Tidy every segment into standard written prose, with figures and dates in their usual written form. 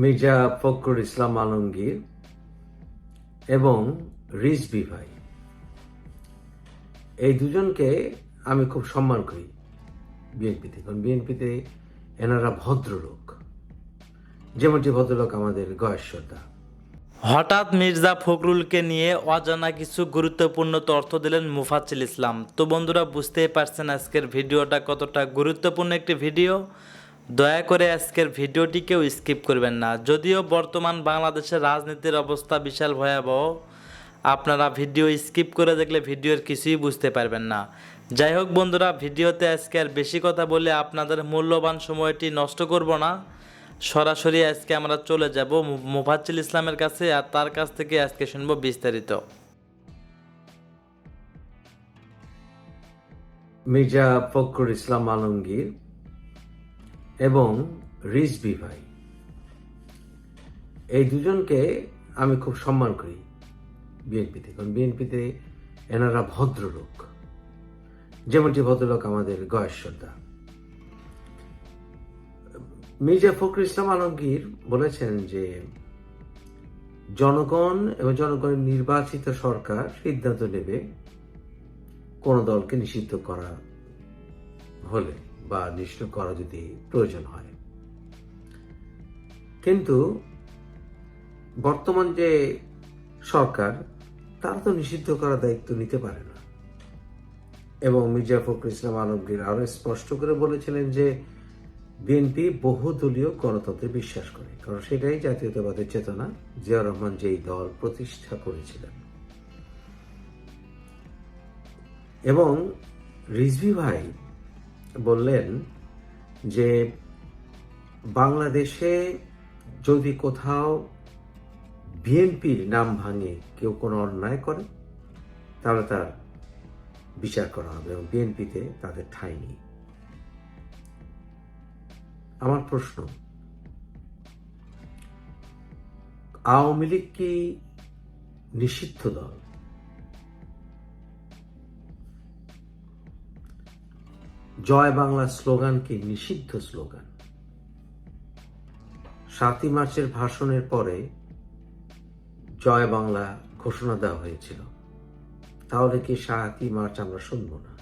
মির্জা ফখরুল ইসলাম আলমগীর এবং রিজভী ভাই, এই দুজনকে আমি খুব সম্মান করি বিএনপিতে। কারণ বিএনপিতে এনারা ভদ্রলোক, যেমনটি ভদ্রলোক আমাদের গয়েশ্বরদা। হঠাৎ মির্জা ফখরুলকে নিয়ে অজানা কিছু গুরুত্বপূর্ণ তথ্য দিলেন মুফাজ্জল ইসলাম। তো বন্ধুরা, বুঝতেই পারছেন আজকের ভিডিওটা কতটা গুরুত্বপূর্ণ একটি ভিডিও। দয়া করে আজকের ভিডিওটিকেও স্কিপ করবেন না। যদিও বর্তমান বাংলাদেশের রাজনীতির অবস্থা বিশাল ভয়াবহ, আপনারা ভিডিও স্কিপ করে দেখলে ভিডিওর কিছুই বুঝতে পারবেন না। যাই হোক বন্ধুরা, ভিডিওতে আজকে আর বেশি কথা বলে আপনাদের মূল্যবান সময়টি নষ্ট করব না। সরাসরি আজকে আমরা চলে যাব মুফাজ্জল ইসলামের কাছে, আর তার কাছ থেকে আজকে শুনবো বিস্তারিত। মির্জা ফখরুল ইসলাম আলমগীর এবং রিজভী ভাই, এই দুজনকে আমি খুব সম্মান করি বিএনপিতে। কারণ বিএনপিতে এনারা ভদ্রলোক, যেমনটি ভদ্রলোক আমাদের গয়েশ্বরদা। মির্জা ফখরুল ইসলাম আলমগীর বলেছেন যে জনগণ এবং জনগণের নির্বাচিত সরকার সিদ্ধান্ত নেবে কোন দলকে নিষিদ্ধ করা হলে বা নিষিদ্ধ করা যদি প্রয়োজন হয়। কিন্তু বর্তমান যে সরকার, তারা তো নিষিদ্ধ করার দায়িত্ব নিতে পারে না। এবং মির্জা ফখরুল ইসলাম আলমগীর আরো স্পষ্ট করে বলেছিলেন যে বিএনপি বহুদলীয় গণতন্ত্রে বিশ্বাস করে, কারণ সেটাই জাতীয়তাবাদের চেতনা। জিয়াউর রহমান যেই দল প্রতিষ্ঠা করেছিলেন। এবং রিজভী ভাই বললেন যে বাংলাদেশে যদি কোথাও বিএনপির নাম ভাঙে কেউ কোনো অন্যায় করে, তাহলে তার বিচার করা হবে এবং বিএনপিতে তাদের ঠাঁই নেই। আমার প্রশ্ন, আওয়ামী লীগ কি নিষিদ্ধ দল? জয় বাংলা স্লোগান কি নিষিদ্ধ স্লোগান? 7ই মার্চের ভাষণের পরে জয় বাংলা ঘোষণা দেওয়া হয়েছিল, তাহলে কি 7ই মার্চ আমরা শুনব না?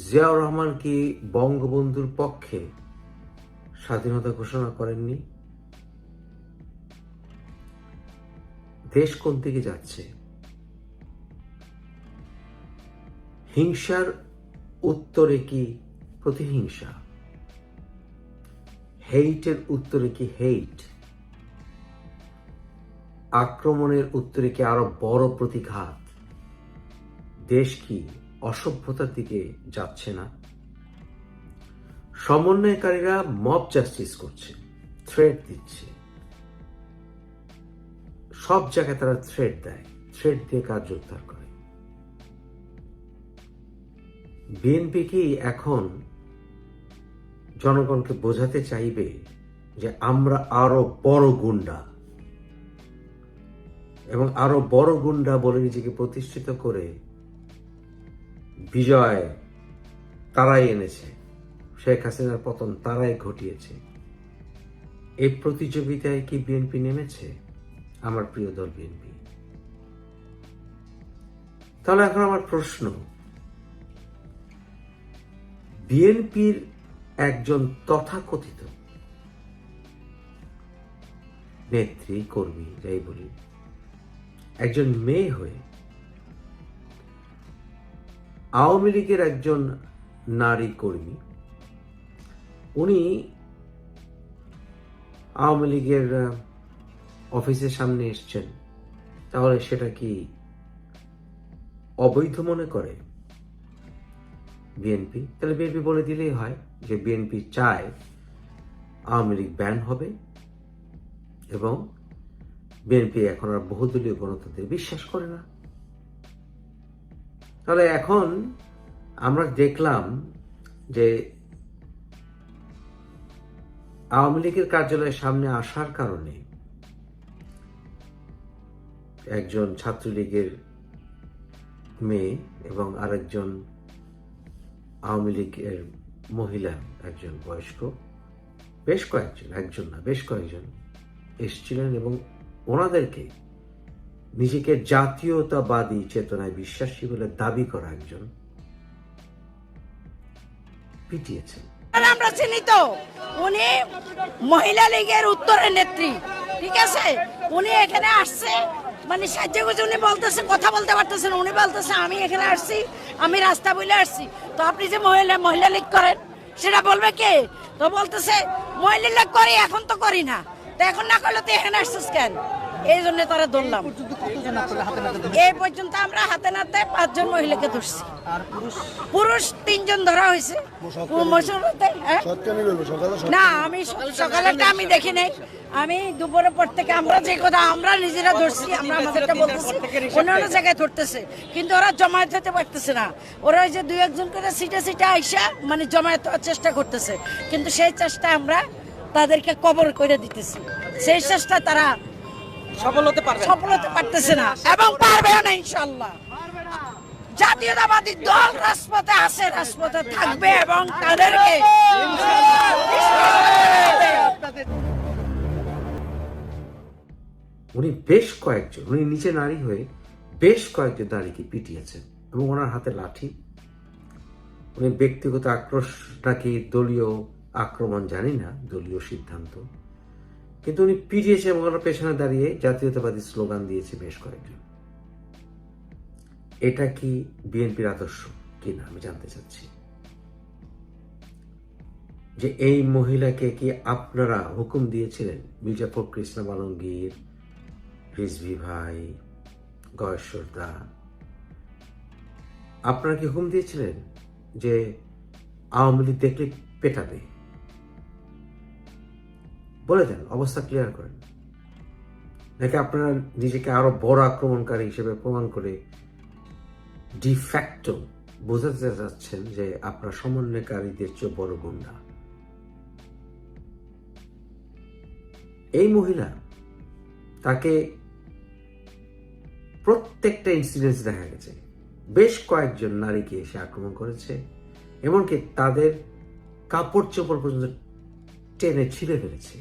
জিয়াউর রহমান কি বঙ্গবন্ধুর পক্ষে স্বাধীনতা ঘোষণা করেননি? দেশ কোন দিকে যাচ্ছে? হিংসার উত্তরে কি প্রতিহিংসা? হেইটের উত্তরে কি হেইট? আক্রমণের উত্তরে কি আরো বড় প্রতিঘাত? দেশ কি অসভ্যতার দিকে যাচ্ছে না? সমন্বয়কারীরা মব জাস্টিস করছে, থ্রেট দিচ্ছে। সব জায়গায় তারা থ্রেট দেয়, থ্রেট দিয়ে কার্য উদ্ধার করে। বিএনপি কি এখন জনগণকে বোঝাতে চাইবে যে আমরা আরো বড় গুন্ডা, এবং আরো বড় গুন্ডা বলে নিজেকে প্রতিষ্ঠিত করে বিজয় তারাই এনেছে, শেখ হাসিনার পতন তারাই ঘটিয়েছে? এই প্রতিযোগিতায় কি বিএনপি নেমেছে? আমার প্রিয় দল বিএনপি। তাহলে এখন আমার প্রশ্ন, বিএনপির একজন তথাকথিত নেত্রী, কর্মী, যাই বলি, একজন মেয়ে হয়ে আওয়ামী লীগের একজন নারী কর্মী, উনি আওয়ামী লীগের অফিসের সামনে এসছেন, তাহলে সেটা কি অবৈধ মনে করে বিএনপি? তাহলে বিএনপি বলে দিলেই হয় যে বিএনপি চায় আওয়ামী লীগ ব্যান হবে এবং বিএনপি এখন আর বহুদলীয় গণতন্ত্রে বিশ্বাস করে না। তাহলে এখন আমরা দেখলাম যে আওয়ামী লীগের কার্যালয়ের সামনে আসার কারণে একজন ছাত্রলীগের মেয়ে এবং আরেকজন আওয়ামী লীগের মহিলা, একজন বয়স্ক, বেশ কয়েকজন, একজন না বেশ কয়েকজন এসেছিলেন এবং ওনাদেরকে নিজেকে জাতীয়তাবাদী চেতনায় বিশ্বাসী বলে দাবি করা একজন পিটিয়েছেন। আমরা চিনি তো, উনি মহিলা লীগের উত্তরের নেত্রী, ঠিক আছে। উনি এখানে আসছে মানে সাহায্য করছে, উনি বলতেছে কথা বলতে পারতেছেন, উনি বলতেছে আমি এখানে আসছি, আমি রাস্তা বলে আসছি। তো আপনি যে মহিলা লীগ করেন সেটা বলবে কে? তো বলতেছে মহিলা লীগ করি, এখন তো করি না, তো এখন না করলে তো এখানে আসছিস কেন? এই জন্য তারা ধরলাম। এই পর্যন্ত আমরা হাতে নাতে 5 জন মহিলাকে ধরছি, পুরুষ 3 জন ধরা হয়েছে। না আমি সকালেরটা আমি দেখি নাই, আমি দুপুরের পর থেকে আমরা যে কথা আমরা নিজেরা ধরছি, আমরা আমাদেরটা বলতেছি, অন্যান্য জায়গায় ধরতেছে, কিন্তু ওরা জমায়েত হতে পারতেছে না। ওরা ওই যে 2-1 করে সিটে আইসা মানে জমায়েত হওয়ার চেষ্টা করতেছে, কিন্তু সেই চেষ্টা আমরা তাদেরকে কবর করে দিতেছি। সেই চেষ্টা তারা সফল হতে পারতেছে না এবং পারবেও না ইনশাআল্লাহ। জাতীয়তাবাদী দল রাজপথে আছে, রাজপথে থাকবে এবং তাদেরকে উনি বেশ কয়েকজন, উনি নিচে নারী হয়ে বেশ কয়েকজন নারীকে পিটিয়েছেন এবং ওনার হাতে লাঠি। উনি ব্যক্তিগত আক্রোশ নাকি দলীয় আক্রমণ জানি না, দলীয় সিদ্ধান্ত, কিন্তু উনি পিটিয়েছে এবং ওনার পেছনে দাঁড়িয়ে জাতীয়তাবাদী স্লোগান দিয়েছে বেশ কয়েকজন। এটা কি বিএনপির আদর্শ কিনা আমি জানতে চাচ্ছি, যে এই মহিলাকে কি আপনারা হুকুম দিয়েছিলেন? মির্জা ফখরুল ইসলাম আলমগীর, রিজভী ভাই, গয়েশ্বর দা, আপনারা কি হুকুম দিয়েছিলেন যে আওয়ামী লীগ দেখলে পেটাবে? বলে দেন, অবস্থা ক্লিয়ার করেন। নাকি আপনারা নিজেকে আরো বড় আক্রমণকারী হিসেবে প্রমাণ করে ডিফ্যাক্টো বোঝাতে চাচ্ছেন যে আপনারা সমন্বয়কারীদের চেয়ে বড় গুন্ডা? এই মহিলা, তাকে প্রত্যেকটা ইনসিডেন্স দেখা গেছে বেশ কয়েকজন নারীকে এসে আক্রমণ করেছে, এমনকি তাদের কাপড় চোপড় পর্যন্ত টেনে ছিঁড়ে ফেলেছে।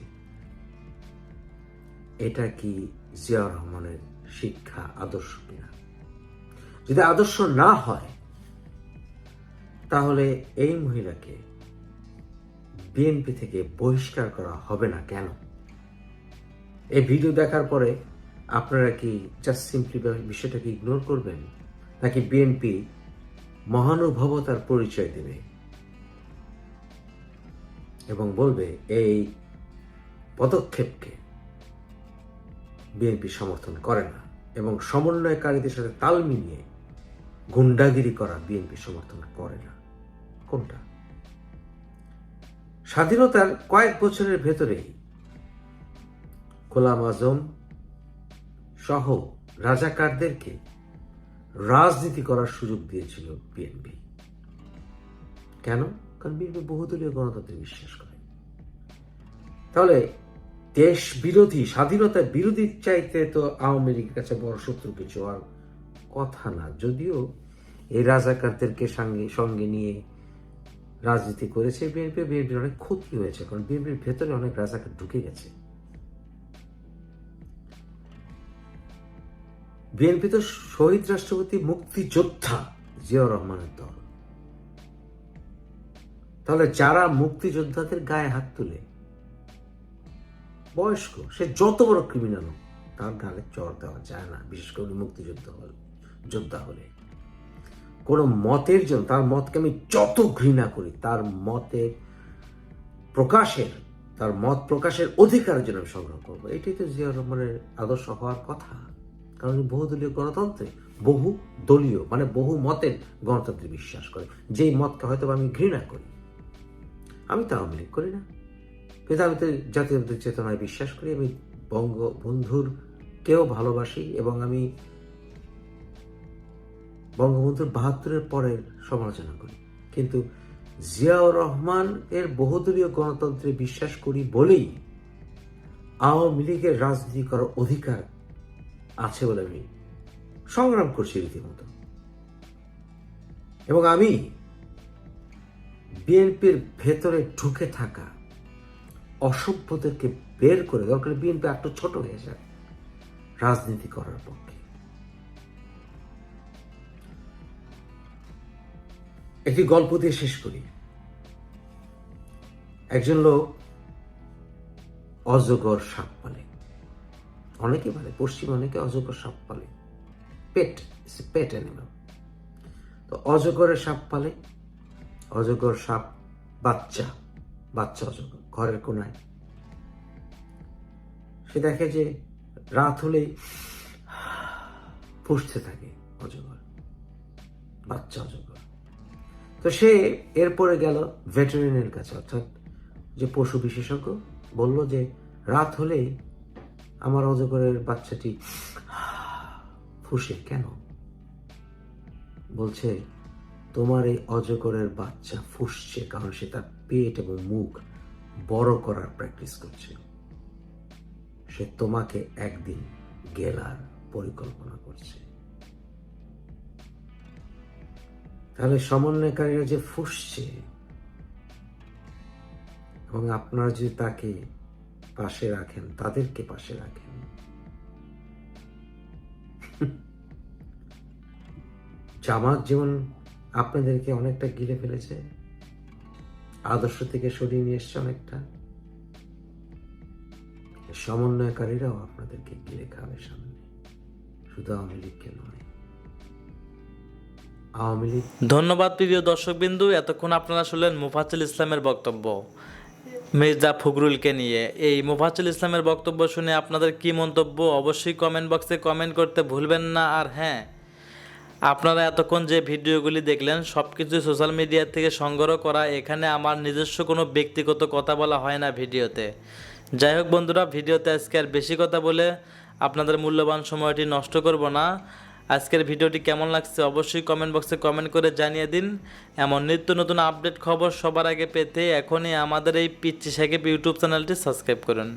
এটা কি জিয়াউর রহমানের শিক্ষা, আদর্শ কিনা? যদি আদর্শ না হয় তাহলে এই মহিলাকে বিএনপি থেকে বহিষ্কার করা হবে না কেন? এই ভিডিও দেখার পরে আপনারা কি জাস্ট সিম্পলি বিষয়টাকে ইগনোর করবেন, নাকি বিএনপি মহানুভবতার পরিচয় দেবে এবং বলবে এই পদক্ষেপকে বিএনপি সমর্থন করে না এবং সমন্বয়কারীদের সাথে তাল মিলিয়ে গুন্ডাগিরি করা বিএনপি সমর্থন করে না? কোনটা? স্বাধীনতার কয়েক বছরের ভেতরেই গোলাম আজম সহ রাজাকারদেরকে রাজনীতি করার সুযোগ দিয়েছিল বিএনপি। কেন? কারণ বিএনপি বহুদলীয় গণতন্ত্রে বিশ্বাস করে। তাহলে দেশ বিরোধী, স্বাধীনতা বিরোধী চাইতে তো আওয়ামী লীগের কাছে বড় শত্রু কিছু আর কথা না। যদিও এই রাজাকারদেরকে সঙ্গে নিয়ে রাজনীতি করেছে বিএনপি, বিএনপির অনেক ক্ষতি হয়েছে, কারণ বিএনপির ভেতরে অনেক রাজাকার ঢুকে গেছে। বিএনপি তো শহীদ রাষ্ট্রপতি মুক্তিযোদ্ধা জিয়াউর রহমানের দল। তাহলে যারা মুক্তিযোদ্ধাদের গায়ে হাত তুলে, বয়স্ক, সে যত বড় ক্রিমিনাল হোক, তার গালে চড় দেওয়া যায় না, বিশেষ করে যোদ্ধা হলে। কোন মতের জন্য, তার মতকে আমি যত ঘৃণা করি, তার মত প্রকাশের অধিকারের জন্য আমি সংগ্রাম করবো। এটাই তো জিয়াউর রহমানের আদর্শ হওয়ার কথা। কারণ বহুদলীয় গণতন্ত্রে, বহু দলীয় মানে বহু মতের গণতন্ত্রে বিশ্বাস করে, যেই মতকে হয়তো আমি ঘৃণা করি। আমি তো আওয়ামী লীগ করি না, কিন্তু আমি তো জাতীয় চেতনায় বিশ্বাস করি। আমি বঙ্গবন্ধুর কেও ভালোবাসি এবং আমি বঙ্গবন্ধুর 72-এর পরের সমালোচনা করি, কিন্তু জিয়াউর রহমান এর বহুদলীয় গণতন্ত্রে বিশ্বাস করি বলেই আওয়ামী লীগের রাজনীতি করার অধিকার আছে বলে আমি সংগ্রাম করছি রীতিমতো। এবং আমি বিএনপির ভেতরে ঢুকে থাকা অসভ্যদেরকে বের করে দরকার বিএনপি একটু ছোট হয়ে যাক রাজনীতি করার পক্ষে। একটি গল্প দিয়ে শেষ করি। একজন লোক অজগর সাপ পালে, অনেকে বলে পশ্চিম অনেকে অজগর সাপ পালে, পেট অ্যানিমাল। তো অজগরের সাপ পালে, অজগর সাপ বাচ্চা অজগর ঘরের কোনায়। সে দেখে যে রাত হলেই ফুঁসতে থাকে অজগর, বাচ্চা অজগর। তো সে এরপরে গেল ভেটেরিনারির কাছে, অর্থাৎ যে পশু বিশেষজ্ঞ, বলল যে রাত হলেই আমার অজগরের বাচ্চাটি ফুঁসে কেন? বলছে তোমার এই অজগরের বাচ্চা ফুঁসছে কারণ সে তার পেট এবং মুখ বড় করার প্র্যাকটিস করছে। সে তোমাকে একদিন গেলার পরিকল্পনা করছে। তাহলে সমন্বয়কারীরা যে ফুঁসছে এবং আপনারা যদি তাকে পাশে রাখেন, তাদেরকে পাশে রাখেন, জামাত যেমন আপনাদেরকে অনেকটা গিলে ফেলেছে, আদর্শ থেকে সরিয়ে নিয়ে এসছে অনেকটা, সমন্বয়কারীরাও আপনাদেরকে গিলে খাবে সামনে, শুধু আওয়ামী লীগকে নয়। আওয়ামী লীগ। ধন্যবাদ প্রিয় দর্শকবিন্দু, এতক্ষণ আপনারা শুনলেন মুফাজ্জল ইসলামের বক্তব্য মির্জা ফখরুলকে নিয়ে। এই মুফাজ্জল ইসলামের বক্তব্য শুনে আপনাদের কি মন্তব্য অবশ্যই কমেন্ট বক্সে কমেন্ট করতে ভুলবেন না। আর হ্যাঁ, আপনারা এতক্ষণ যে ভিডিওগুলি দেখলেন সব কিছু সোশ্যাল মিডিয়া থেকে সংগ্রহ করা, এখানে আমার নিজস্ব কোনো ব্যক্তিগত কথা বলা হয় না ভিডিওতে। যাই হোক বন্ধুরা, ভিডিওতে আজকে আর বেশি কথা বলে আপনাদের মূল্যবান সময়টি নষ্ট করব না। আজকের ভিডিওটি কেমন লাগছে অবশ্যই কমেন্ট বক্সে কমেন্ট করে জানিয়ে দিন। এমন নিত্য নতুন আপডেট খবর সবার আগে পেতে এখনই আমাদের এই পিচ্চি সাকিব ইউটিউব চ্যানেলটি সাবস্ক্রাইব করুন।